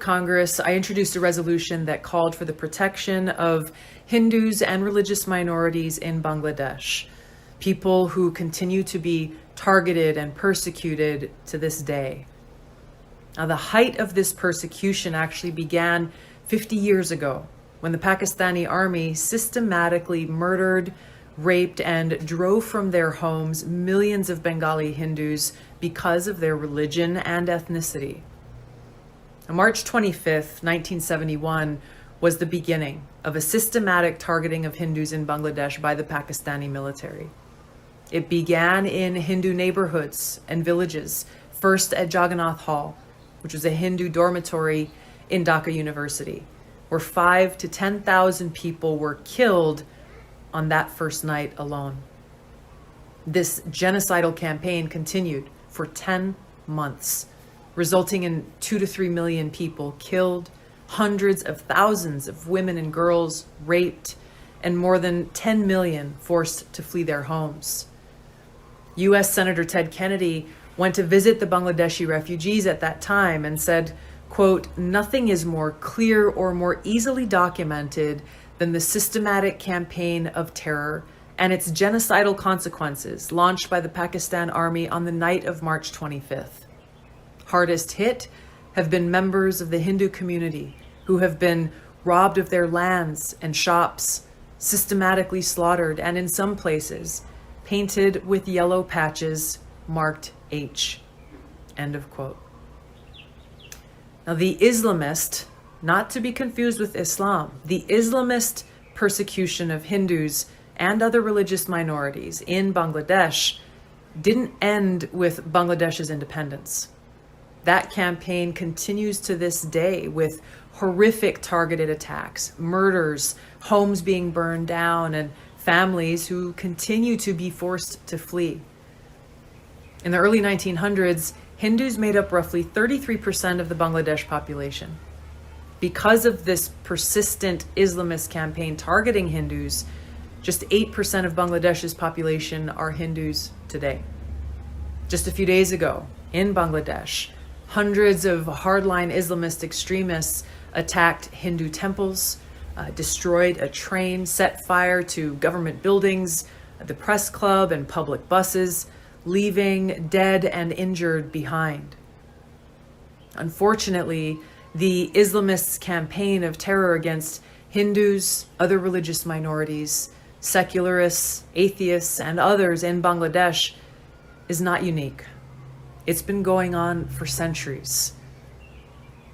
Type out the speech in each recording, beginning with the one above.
Congress, I introduced a resolution that called for the protection of Hindus and religious minorities in Bangladesh, people who continue to be targeted and persecuted to this day. Now, the height of this persecution actually began 50 years ago when the Pakistani army systematically murdered, raped, and drove from their homes millions of Bengali Hindus because of their religion and ethnicity. On March 25th, 1971, was the beginning of a systematic targeting of Hindus in Bangladesh by the Pakistani military. It began in Hindu neighborhoods and villages, first at Jagannath Hall, which was a Hindu dormitory in Dhaka University, where 5,000 to 10,000 people were killed on that first night alone. This genocidal campaign continued for 10 months, resulting in 2 to 3 million people killed, hundreds of thousands of women and girls raped, and more than 10 million forced to flee their homes. U.S. Senator Ted Kennedy went to visit the Bangladeshi refugees at that time and said, quote, "Nothing is more clear or more easily documented than the systematic campaign of terror and its genocidal consequences launched by the Pakistan Army on the night of March 25th. Hardest hit have been members of the Hindu community who have been robbed of their lands and shops, systematically slaughtered, and in some places painted with yellow patches marked H." End of quote. Now, the Islamist, not to be confused with Islam, the Islamist persecution of Hindus and other religious minorities in Bangladesh didn't end with Bangladesh's independence. That campaign continues to this day with horrific targeted attacks, murders, homes being burned down, and families who continue to be forced to flee. In the early 1900s, Hindus made up roughly 33% of the Bangladesh population. Because of this persistent Islamist campaign targeting Hindus, just 8% of Bangladesh's population are Hindus today. Just a few days ago, in Bangladesh, hundreds of hardline Islamist extremists attacked Hindu temples, destroyed a train, set fire to government buildings, the press club, and public buses, leaving dead and injured behind. Unfortunately, the Islamists' campaign of terror against Hindus, other religious minorities, secularists, atheists, and others in Bangladesh is not unique. It's been going on for centuries.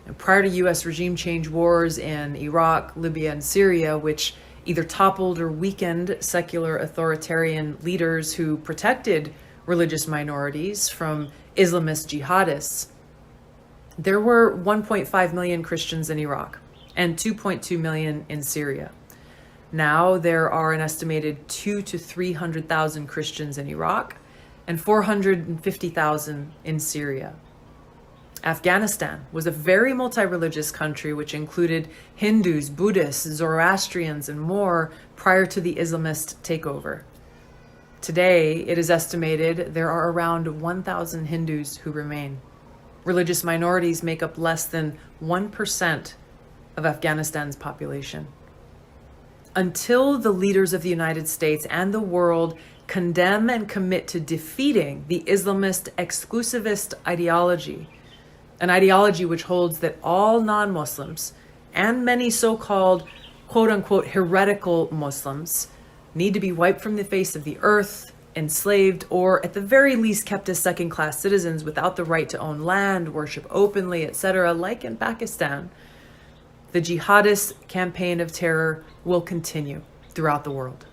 And prior to U.S. regime change wars in Iraq, Libya, and Syria, which either toppled or weakened secular authoritarian leaders who protected religious minorities from Islamist jihadists, there were 1.5 million Christians in Iraq and 2.2 million in Syria. Now there are an estimated 200,000 to 300,000 Christians in Iraq and 450,000 in Syria. Afghanistan was a very multi-religious country which included Hindus, Buddhists, Zoroastrians, and more prior to the Islamist takeover. Today, it is estimated there are around 1,000 Hindus who remain. Religious minorities make up less than 1% of Afghanistan's population. Until the leaders of the United States and the world condemn and commit to defeating the Islamist exclusivist ideology, an ideology which holds that all non-Muslims and many so-called quote-unquote heretical Muslims need to be wiped from the face of the earth, enslaved, or at the very least kept as second-class citizens without the right to own land, worship openly, etc., like in Pakistan, the jihadist campaign of terror will continue throughout the world.